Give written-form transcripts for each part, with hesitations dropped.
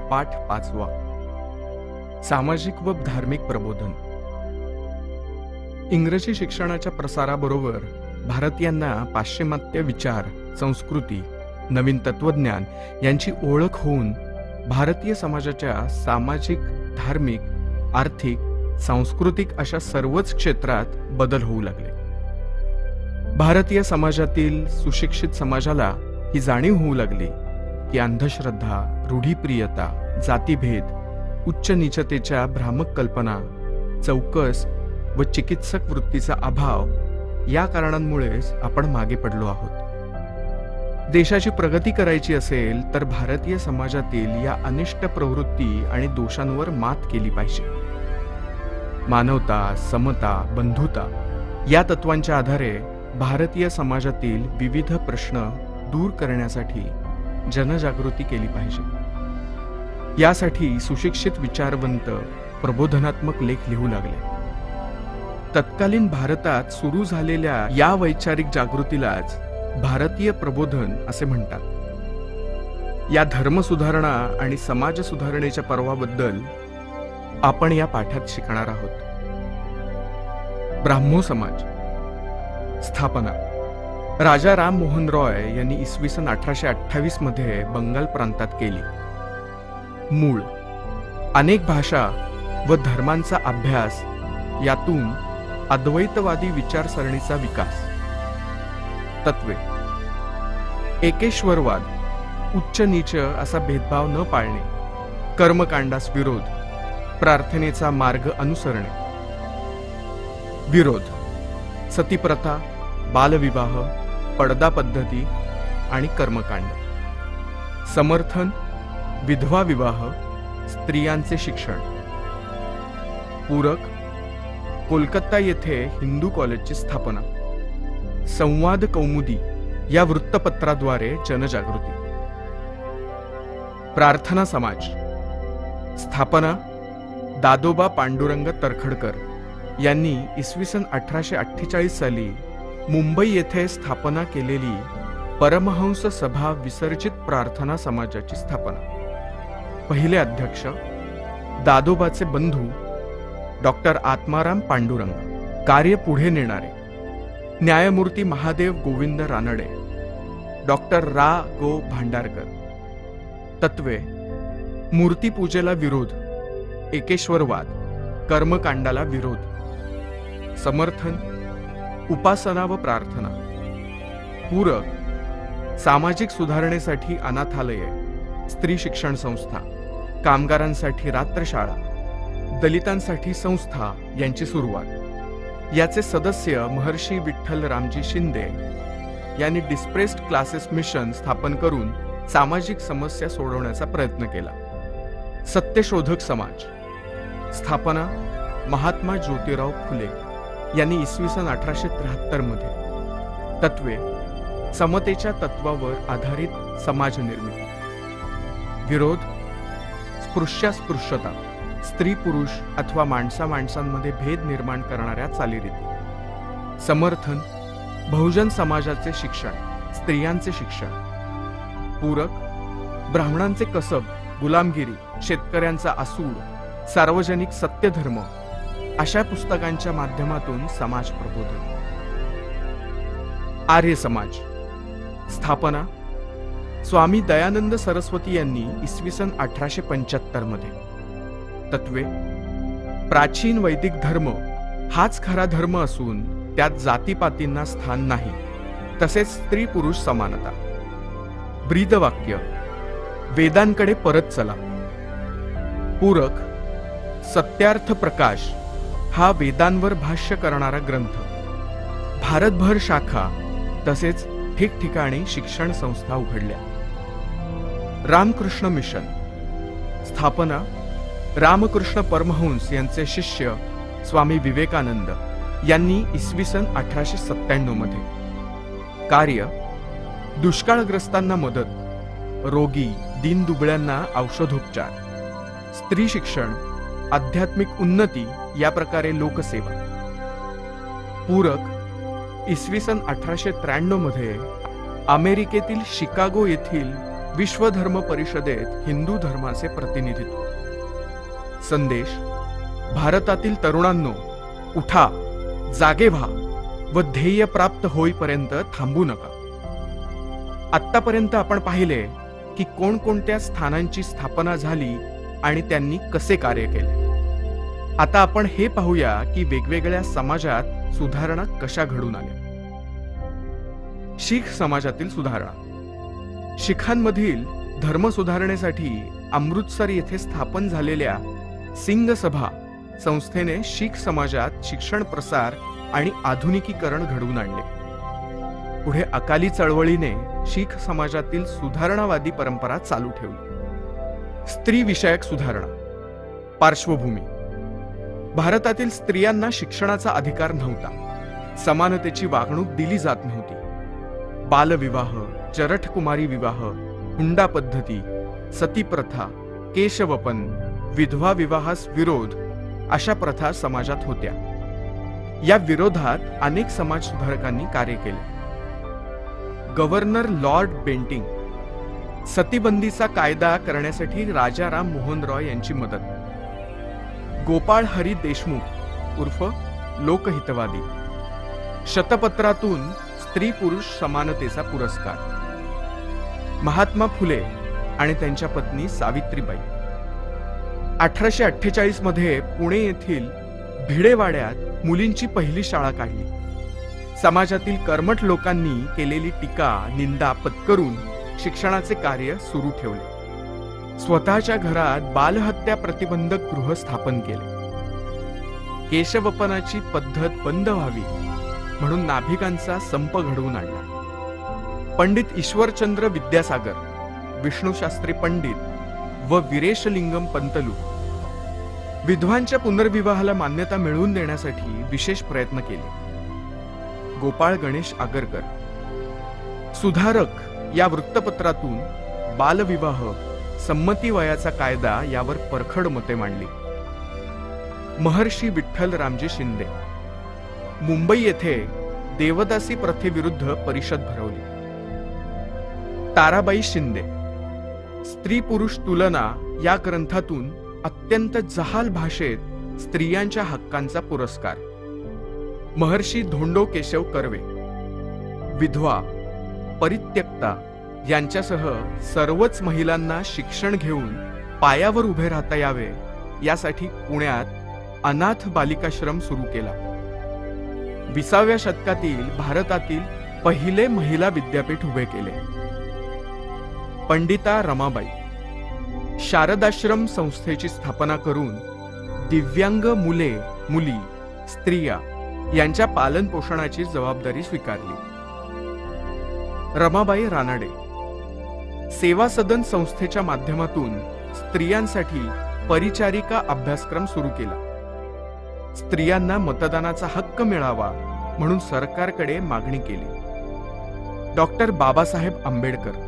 पाठ 5वा. सामाजिक व धार्मिक प्रबोधन. इंग्रजी शिक्षणाच्या प्रसाराबरोबर भारतीयांना पाश्चिमात्य विचार, संस्कृती, नवीन तत्वज्ञान यांची ओळख होऊन भारतीय समाजाच्या सामाजिक, धार्मिक, आर्थिक, सांस्कृतिक अशा सर्वच क्षेत्रात बदल होऊ लागले. भारतीय समाजातील सुशिक्षित समाजाला ही जाणीव होऊ लागली की अंधश्रद्धा, रूढीप्रियता, जातीभेद, उच्च नीचतेच्या भ्रामक कल्पना, चौकस व चिकित्सक वृत्तीचा अभाव या कारणांमुळेच आपण मागे पडलो आहोत. देशाची प्रगती करायची असेल तर भारतीय समाजातील या अनिष्ट प्रवृत्ती आणि दोषांवर मात केली पाहिजे. मानवता, समता, बंधुता या तत्वांच्या आधारे भारतीय समाजातील विविध प्रश्न दूर करण्यासाठी जनजागृती केली पाहिजे. यासाठी सुशिक्षित विचारवंत प्रबोधनात्मक लेख लिहू लागले. तत्कालीन भारतात सुरू झालेल्या या वैचारिक जागृतीलाच भारतीय प्रबोधन असे म्हणतात. या धर्मसुधारणा आणि समाज सुधारणेच्या पर्वाबद्दल आपण या पाठात शिकणार आहोत. ब्राह्मो समाज स्थापना. राजा राम मोहन रॉय यांनी इसवी सन 1828 मध्ये बंगाल प्रांतात केली. मूळ अनेक भाषा व धर्मांचा अभ्यास, यातून अद्वैतवादी विचारसरणीचा विकास. तत्वे: एकेश्वरवाद, उच्च नीच असा भेदभाव न पाळणे, कर्मकांडास विरोध, प्रार्थनेचा मार्ग अनुसरणे. विरोध: सतीप्रथा, बालविवाह, पडदा पद्धती आणि कर्मकांड. समर्थन: विधवा विवाह, स्त्रियांचे शिक्षण. पूरक: कोलकाता येथे हिंदू कॉलेजची स्थापना. संवाद कौमुदी या वृत्तपत्राद्वारे जनजागृती. प्रार्थना समाज स्थापना दादोबा पांडुरंग तरखडकर यांनी इसवी सन 1848 साली मुंबई येथे स्थापना केलेली परमहंस सभा विसर्जित प्रार्थना समाजाची स्थापना. पहिले अध्यक्ष दादोबाचे बंधू डॉक्टर आत्माराम पांडुरंग. कार्य पुढे नेणारे न्यायमूर्ती महादेव गोविंद रानडे, डॉक्टर रा गो भांडारकर. तत्वे: मूर्तीपूजेला विरोध, एकेश्वरवाद, कर्मकांडाला विरोध. समर्थन: उपासना व प्रार्थना. पूरक: सामाजिक सुधारणेसाठी अनाथालये, स्त्री शिक्षण संस्था, कामगारांसाठी रात्रशाळा, दलितांसाठी संस्था यांची सुरुवात. याचे सदस्य महर्षी विठ्ठल रामजी शिंदे यांनी डिस्प्रेस्ड क्लासेस मिशन स्थापन करून सामाजिक समस्या सोडवण्याचा प्रयत्न केला. सत्यशोधक समाज स्थापना महात्मा ज्योतिराव फुले यांनी इसवी सन 1873 मध्ये. तत्वे: समतेच्या तत्वावर आधारित समाज निर्मिती. विरोध: स्पृश्यास्पृश्यता, स्त्री पुरुष अथवा माणसा माणसांमध्ये भेद निर्माण करणाऱ्या चालीरीती. समर्थन: बहुजन समाजाचे शिक्षण, स्त्रियांचे शिक्षण. पूरक: ब्राह्मणांचे कसब, गुलामगिरी, शेतकऱ्यांचा असूड, सार्वजनिक सत्यधर्म अशा पुस्तकांच्या माध्यमातून समाज प्रबोधन. आर्य समाज स्थापना स्वामी दयानंद सरस्वती यांनी इसवी सन 1875 मध्ये. तत्वे: प्राचीन वैदिक धर्म हाच खरा धर्म असून त्यात जातीपातींना स्थान नाही, तसेच स्त्री पुरुष समानता. ब्रीदवाक्य: वेदांकडे परत चला. पूरक: सत्यार्थ प्रकाश हा वेदांवर भाष्य करणारा ग्रंथ. भारतभर शाखा तसेच ठिकठिकाणी शिक्षण संस्था उघडल्या. रामकृष्ण मिशन स्थापना रामकृष्ण परमहंस यांचे शिष्य स्वामी विवेकानंद यांनी इसवी सन 1897 मध्ये. कार्य: दुष्काळग्रस्तांना मदत, रोगी दीनदुबळ्यांना औषधोपचार, स्त्री शिक्षण, आध्यात्मिक उन्नती या प्रकारे लोकसेवा. पूरक: इसवी सन 1893 मध्ये अमेरिकेतील शिकागो येथील विश्व धर्म परिषदेत हिंदू धर्माचे प्रतिनिधित्व. संदेश: भारतातील तरुणांनो, उठा, जागे व्हा व ध्येय प्राप्त होईपर्यंत थांबू नका. आत्तापर्यंत आपण पाहिले की कोणकोणत्या स्थानांची स्थापना झाली आणि त्यांनी कसे कार्य केले. आता आपण हे पाहूया की वेगवेगळ्या समाजात सुधारणा कशा घडून आल्या. शीख समाजातील सुधारणा. शीखांमधील धर्म सुधारणेसाठी अमृतसर येथे स्थापन झालेल्या सिंग सभा संस्थेने शीख समाजात शिक्षण प्रसार आणि आधुनिकीकरण घडवून आणले. पुढे अकाली चळवळीने शीख समाजातील सुधारणावादी परंपरा चालू ठेवली. स्त्री विषयक सुधारणा. पार्श्वभूमी: भारतातील स्त्रियांना शिक्षणाचा अधिकार नव्हता. समानतेची वागणूक दिली जात नव्हती. बालविवाह, जरठकुमारी विवाह, हुंडा पद्धती, सती प्रथा, केशवपन, विधवा विवाहास विरोध अशा प्रथा समाजात होत्या. या विरोधात अनेक समाज सुधारकांनी कार्य केले. Governor Lord Bentinck. सतीबंदीचा कायदा करण्यासाठी राजा राम मोहन रॉय यांची मदत. गोपाळ हरी देशमुख उर्फ लोकहितवादी. शतपत्रातून स्त्री पुरुष समानतेचा पुरस्कार. महात्मा फुले आणि त्यांच्या पत्नी सावित्रीबाई. 1848 मध्ये पुणे येथील भिडेवाड्यात मुलींची पहिली शाळा काढली. समाजातील कर्मठ लोकांनी केलेली टीका निंदा पत्करून शिक्षणाचे कार्य सुरू ठेवले. स्वतःच्या घरात बालहत्या प्रतिबंधक गृह स्थापन केले. केशवपनाची पद्धत बंद व्हावी म्हणून नाभिकांचा संप घडवून आणला. पंडित ईश्वरचंद्र विद्यासागर, विष्णुशास्त्री पंडित व वीरेशलिंगम पंतलू विधवांच्या पुनर्विवाहाला मान्यता मिळवून देण्यासाठी विशेष प्रयत्न केले. गोपाळ गणेश आगरकर. सुधारक या वृत्तपत्रातून बालविवाह, संमती वयाचा कायदा यावर परखड मते मांडली. महर्षी विठ्ठल रामजी शिंदे. मुंबई येथे देवदासी प्रथेविरुद्ध परिषद भरवली. ताराबाई शिंदे. स्त्री पुरुष तुलना या ग्रंथातून अत्यंत जहाल भाषेत स्त्रियांच्या हक्कांचा पुरस्कार. महर्षी धोंडो केशव कर्वे. विधवा, परित्यक्ता यांच्यासह सर्वच महिलांना शिक्षण घेऊन पायावर उभे राहता यावे यासाठी पुण्यात अनाथ बालिकाश्रम सुरू केला. 20व्या शतकातील भारतातील पहिले महिला विद्यापीठ उभे केले. पंडिता रमाबाई. शारदाश्रम संस्थेची स्थापना करून दिव्यांग मुले मुली स्त्रिया यांच्या पालन पोषणाची जबाबदारी स्वीकारली. रमाबाई रानाडे. सेवा सदन संस्थेच्या माध्यमातून स्त्रियांसाठी परिचारिका अभ्यासक्रम सुरू केला. स्त्रियांना मतदानाचा हक्क मिळावा म्हणून सरकारकडे मागणी केली. डॉक्टर बाबासाहेब आंबेडकर.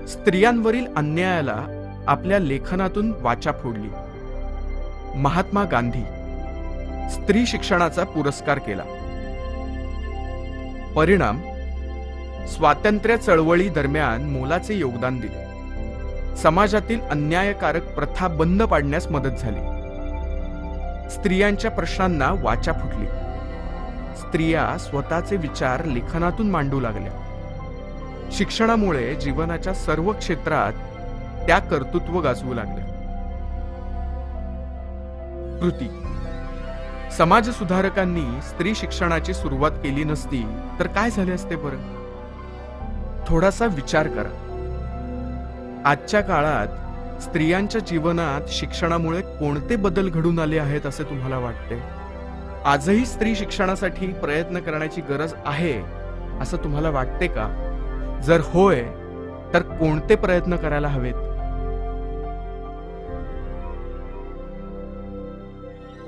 स्त्रियांवरील अन्यायाला आपल्या लेखनातून वाचा फोडली. महात्मा गांधी. स्त्री शिक्षणाचा पुरस्कार केला. परिणाम: स्वातंत्र्य चळवळी दरम्यान मोलाचे योगदान दिले. समाजातील अन्यायकारक प्रथा बंद पाडण्यास मदत झाली. स्त्रियांच्या प्रश्नांना वाचा फुटली. स्त्रिया स्वतःचे विचार लेखनातून मांडू लागल्या. शिक्षणामुळे जीवनाच्या सर्व क्षेत्रात त्या कर्तृत्व गाजवू लागल्या. कृती: समाज सुधारकांनी स्त्री शिक्षणाची सुरुवात केली नसती तर काय झाले असते बरं? थोडासा विचार करा. आजच्या काळात स्त्रियांच्या जीवनात शिक्षणामुळे कोणते बदल घडून आले आहेत असे तुम्हाला वाटते? आजही स्त्री शिक्षणासाठी प्रयत्न करण्याची गरज आहे असं तुम्हाला वाटते का? जर होय तर कोणते प्रयत्न करायला हवेत?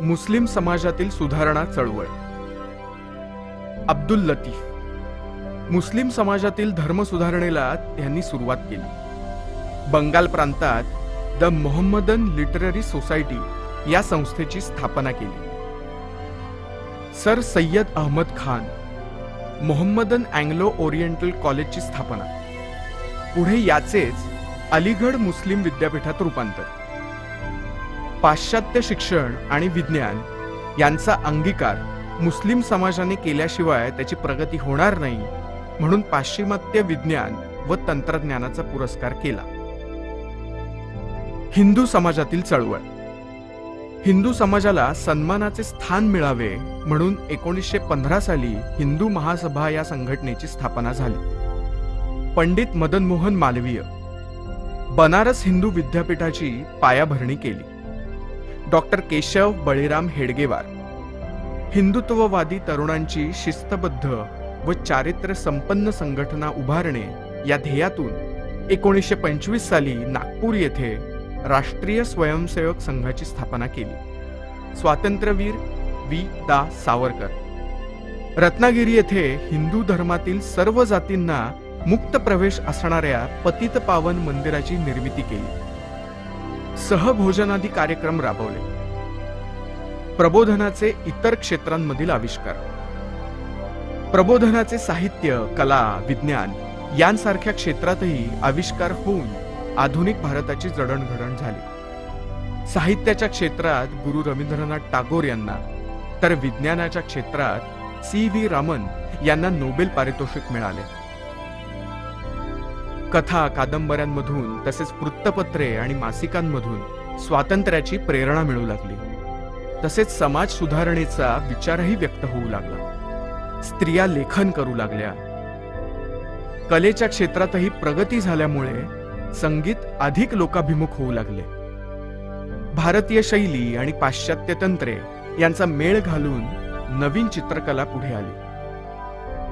मुस्लिम समाजातील सुधारणा चळवळ. अब्दुल लतीफ. मुस्लिम समाजातील धर्म सुधारणेला त्यांनी सुरुवात केली. बंगाल प्रांतात द मोहम्मदन लिटररी सोसायटी या संस्थेची स्थापना केली. Sir Syed Ahmad Khan. Mohammedan Anglo Oriental कॉलेजची स्थापना. पुढे याचेच अलीगढ मुस्लिम विद्यापीठात रूपांतर. पाश्चात्य शिक्षण आणि विज्ञान यांचा अंगीकार मुस्लिम समाजाने केल्याशिवाय त्याची प्रगती होणार नाही, म्हणून पाश्चिमात्य विज्ञान व तंत्रज्ञानाचा पुरस्कार केला. हिंदू समाजातील चळवळ. हिंदू समाजाला सन्मानाचे स्थान मिळावे म्हणून 1915 साली हिंदू महासभा या संघटनेची स्थापना झाली. पंडित मदन मोहन मालवीय बनारस हिंदू विद्यापीठाची पायाभरणी केली. डॉक्टर केशव बळीराम हेडगेवार हिंदुत्ववादी तरुणांची शिस्तबद्ध व चारित्र्य संपन्न संघटना उभारणे या ध्येयातून 1925 साली नागपूर येथे राष्ट्रीय स्वयंसेवक संघाची स्थापना केली. स्वातंत्र्यवीर वी. दा. सावरकर. रत्नागिरी येथे हिंदू धर्मातील सर्व जातींना मुक्त प्रवेश असणाऱ्या पतितपावन मंदिराची निर्मिती केली. सहभोजनादी कार्यक्रम राबवले. प्रबोधनाचे इतर क्षेत्रांमधील आविष्कार. प्रबोधनाचे साहित्य, कला, विज्ञान यांसारख्या क्षेत्रातही आविष्कार होऊन आधुनिक भारताची जडणघडण झाली. साहित्याच्या क्षेत्रात गुरु रवींद्रनाथ टागोर यांना, तर विज्ञानाच्या क्षेत्रात C.V. रामन यांना नोबेल पारितोषिक मिळाले. कथा, कादंबऱ्यांमधून तसेच वृत्तपत्रे आणि मासिकांमधून स्वातंत्र्याची प्रेरणा मिळू लागली. तसेच समाज सुधारणेचा विचारही व्यक्त होऊ लागला. स्त्रिया लेखन करू लागल्या. कलेच्या क्षेत्रातही प्रगती झाल्यामुळे संगीत अधिक लोकाभिमुख होऊ लागले. भारतीय शैली आणि पाश्चात्य तंत्रे यांचा मेळ घालून नवीन चित्रकला पुढे आली.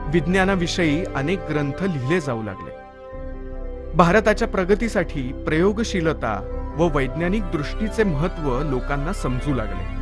विज्ञानाविषयी अनेक ग्रंथ लिहिले जाऊ लागले. भारताच्या प्रगतीसाठी प्रयोगशीलता व वैज्ञानिक दृष्टीचे महत्त्व लोकांना समजू लागले.